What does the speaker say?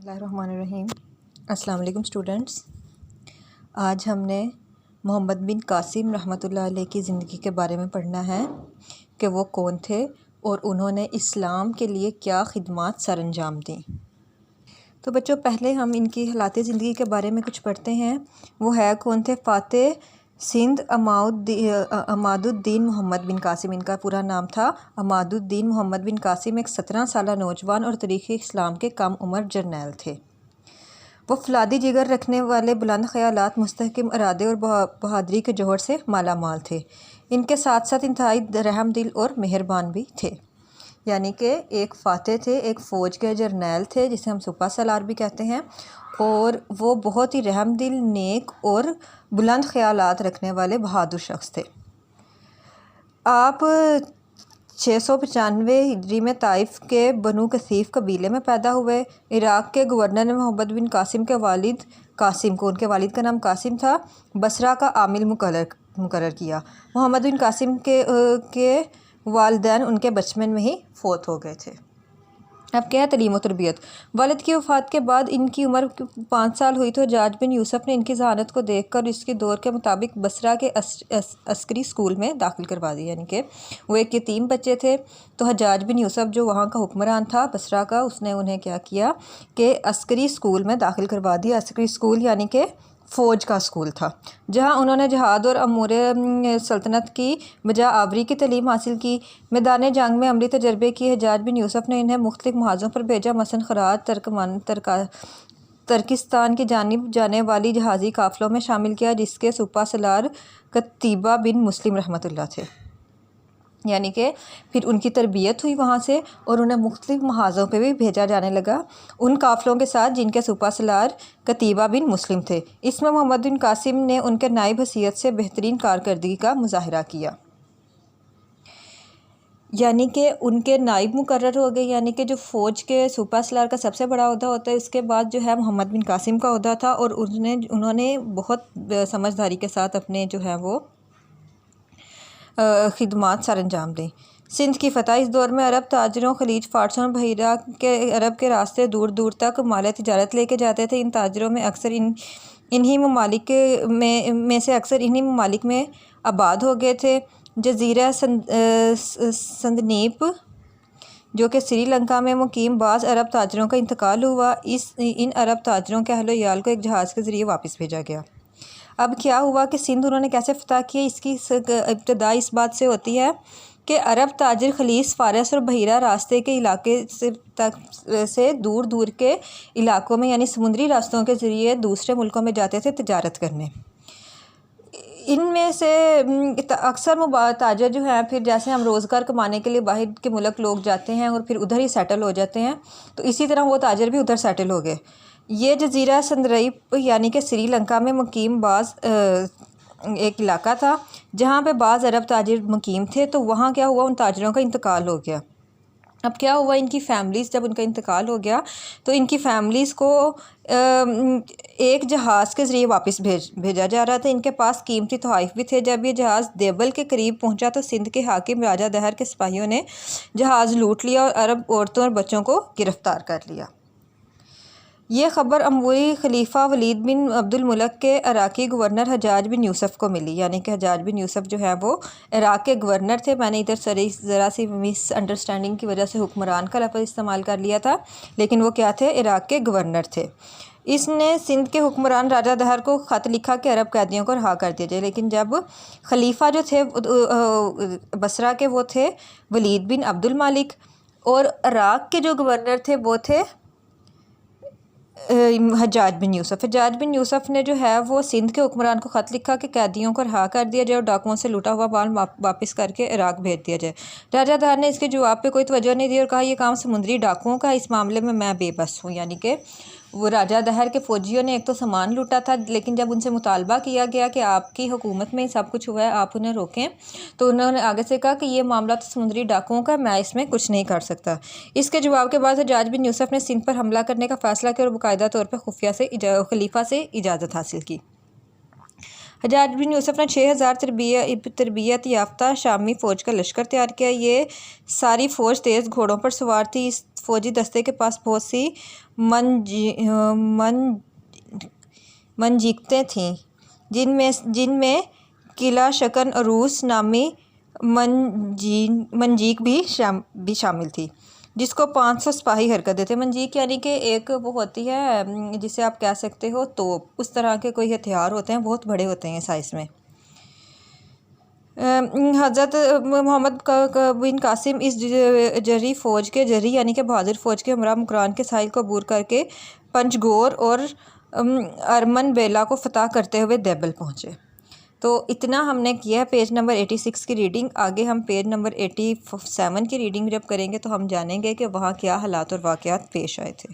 बिस्मिल्लाहिर्रहमानिर्रहीम। अस्सलाम वालेकुम स्टूडेंट्स। आज हमने मोहम्मद बिन कासिम रहमतुल्लाह अलैह की ज़िंदगी के बारे में पढ़ना है कि वो कौन थे और उन्होंने इस्लाम के लिए क्या खिदमात सरअंजाम दी। तो बच्चों, पहले हम इनकी हालात ज़िंदगी के बारे में कुछ पढ़ते हैं। वो है कौन थे? फ़ातेह सिंध अमादुद्दीन मोहम्मद बिन कासिम। इनका पूरा नाम था अमादुद्दीन मोहम्मद बिन कासिम। एक 17 साला नौजवान और तारीख़ इस्लाम के कम उम्र जर्नैल थे। वो फलादी जिगर रखने वाले, बुलंद ख़यालात, मुस्तहकम इरादे और बहादुरी के जौहर से माला माल थे। इनके साथ साथ इंतहाई रहम दिल और मेहरबान भी थे। यानी कि एक फ़ातेह थे, एक फ़ौज के जर्नैल थे जिसे हम सुपा सलार भी कहते हैं, और वो बहुत ही रहम दिल, नेक और बुलंद ख़यालात रखने वाले बहादुर शख्स थे। आप 695 हिजरी में ताइफ के बनु कसीफ कबीले में पैदा हुए। इराक़ के गवर्नर ने मोहम्मद बिन कासिम के वालिद कासिम को, उनके वालिद का नाम कासिम था, बसरा का आमिल मुकर्रर किया। मोहम्मद बिन कासिम के वालिदैन उनके बचपन में ही फ़ौत हो गए थे। अब क्या है तलीम व तरबियत। वालिद की वफ़ात के बाद इनकी उम्र 5 साल हुई तो हज्जाज बिन यूसुफ़ ने इनकी ज़हानत को देखकर इसके दौर के मुताबिक बसरा के अस्करी स्कूल में दाखिल करवा दिया। यानी कि वो एक यतीम बच्चे थे, तो हज्जाज बिन यूसुफ़ जो वहाँ का हुक्मरान था बसरा का, उसने उन्हें क्या किया कि अस्करी स्कूल में दाखिल करवा दिया। अस्करी स्कूल यानी कि फ़ौज का स्कूल था, जहां उन्होंने जहाद और अमूरे सल्तनत की बजा आवरी की तालीम हासिल की। मैदान जंग में अमली तजर्बे की हज्जाज बिन यूसुफ़ ने इन्हें मुख्तलिफ महाज़ों पर भेजा। मसलन खराज तुर्किस्तान की जानिब जाने वाली जहाज़ी काफ़िलों में शामिल किया, जिसके सुपा सलार कतीबा बिन मुस्लिम रहमतुल्लाह थे। यानी कि फिर उनकी तरबियत हुई वहाँ से और उन्हें मुख्तलिफ महाज़ों पे भी भेजा जाने लगा उन काफ़िलों के साथ जिनके सुपा सलार कतीबा बिन मुस्लिम थे। इसमें मोहम्मद बिन कासिम ने उनके नाइब हैसियत से बेहतरीन कारकर्दगी का मुज़ाहिरा किया। यानी कि उनके नाइब मुकर्रर हो गए। यानी कि जो फ़ौज के सुपा सलार का सबसे बड़ा ओहदा होता है, उसके बाद जो है मोहम्मद बिन कासिम का ओहदा था, और उन्होंने बहुत समझदारी के साथ अपने जो है वो खिदमात सरअंजाम दी। सिंध की फ़तह। इस दौर में अरब ताजरों, खलीज फ़ारस और बहरा के अरब के रास्ते दूर दूर तक माल तिजारत लेके जाते थे। इन ताजरों में अक्सर इन्हीं ममालिक में से अक्सर इन्हीं ममालिक में आबाद हो गए थे। जज़ीरा संदनीप जो कि श्रीलंका में मुकीम बाज़ अरब ताजरों का इंतकाल हुआ। इन अरब ताजरों के अहलो याल को एक जहाज़ के ज़रिए वापस भेजा गया। अब क्या हुआ कि सिंध उन्होंने कैसे फ़तह किया, इसकी इब्तिदा इस बात से होती है कि अरब ताजिर खलीज फ़ारस और बहरा रास्ते के इलाके से दूर दूर के इलाकों में, यानी समुद्री रास्तों के ज़रिए दूसरे मुल्कों में जाते थे तिजारत करने। इनमें से अक्सर ताजर जो हैं, फिर जैसे हम रोज़गार कमाने के लिए बाहर के मुल्क लोग जाते हैं और फिर उधर ही सेटल हो जाते हैं, तो इसी तरह वो ताजर भी उधर सेटल हो गए। ये जज़ीरा संदरीप यानी कि श्रीलंका में मुकीम बाज़ एक इलाका था जहाँ पे बाज़ अरब ताजिर मुकीम थे। तो वहाँ क्या हुआ, उन ताजरों का इंतकाल हो गया। अब क्या हुआ, इनकी फ़ैमिलीज़, जब उनका इंतकाल हो गया तो इनकी फ़ैमिलीज़ को एक जहाज़ के ज़रिए वापस भेजा जा रहा था। इनके पास कीमती तोहफ़े भी थे। जब ये जहाज़ देवल के करीब पहुंचा तो सिंध के हाकिम राजा दहर के सिपाहियों ने जहाज़ लूट लिया और अरब औरतों और बच्चों को गिरफ़्तार कर लिया। ये ख़बर अमवी खलीफा वलीद बिन अब्दुल मुल्क के इराक़ी गवर्नर हज्जाज बिन यूसुफ़ को मिली। यानी कि हज्जाज बिन यूसुफ़ जो है वो इराक़ के गवर्नर थे। मैंने इधर ज़रा सी मिसअंडरस्टैंडिंग की वजह से हुक्मरान का लफ़्ज़ इस्तेमाल कर लिया था, लेकिन वो क्या थे? इराक़ के गवर्नर थे। इसने सिंध के हुक्मरान राजा दहर को ख़त लिखा कि अरब कैदियों को रिहा कर दिया जाए। लेकिन जब खलीफा जो थे बसरा के, वो थे वलीद बिन अब्दुल मालिक, और इराक़ के जो गवर्नर थे वो थे हज्जाज बिन यूसुफ़। हज्जाज बिन यूसुफ़ ने जो है वो सिंध के हुक्मरान को ख़त लिखा कि कैदियों को रिहा कर दिया जाए और डाकुओं से लूटा हुआ माल वापस करके इराक़ भेज दिया जाए। राजा दहर ने इसके जवाब पे कोई तवज्जो नहीं दी और कहा, यह काम समुद्री डाकुओं का, इस मामले में मैं बेबस हूँ। यानी कि वो राजा दहर के फ़ौजियों ने एक तो सामान लूटा था, लेकिन जब उनसे मुतालबा किया गया कि आपकी हुकूमत में ही सब कुछ हुआ है, आप उन्हें रोकें, तो उन्होंने आगे से कहा कि ये मामला तो समुद्री डाकुओं का, मैं इसमें कुछ नहीं कर सकता। इसके जवाब के बाद हज्जाज बिन यूसुफ़ ने सिंध पर हमला करने का फ़ैसला किया और बाकायदा तौर पर खुफिया से खलीफा से इजाज़त हासिल की। हज्जाज बिन यूसुफ ने 6000 तरबियत याफ्ता शामी फ़ौज का लश्कर तैयार किया। ये सारी फ़ौज तेज़ घोड़ों पर सवार थी। इस फ़ौजी दस्ते के पास बहुत सी मंजीकतें थीं, जिनमें किला शकन अरूस नामी मंजीक भी शामिल थी, जिसको 500 सिपाही हरकत देते। मंजीक यानी कि एक वो होती है जिसे आप कह सकते हो तोप, उस तरह के कोई हथियार होते हैं, बहुत बड़े होते हैं साइज़ में। हज़रत मोहम्मद बिन कासिम इस जरी फ़ौज के यानी कि बहादुर फ़ौज के हमरा मुकरान के साहिल को अबूर करके पंजगोर और अरमन बेला को फ़तह करते हुए देबल पहुँचे। तो इतना हमने किया है पेज नंबर 86 की रीडिंग। आगे हम पेज नंबर 87 की रीडिंग जब करेंगे तो हम जानेंगे कि वहाँ क्या हालात और वाक़यात पेश आए थे।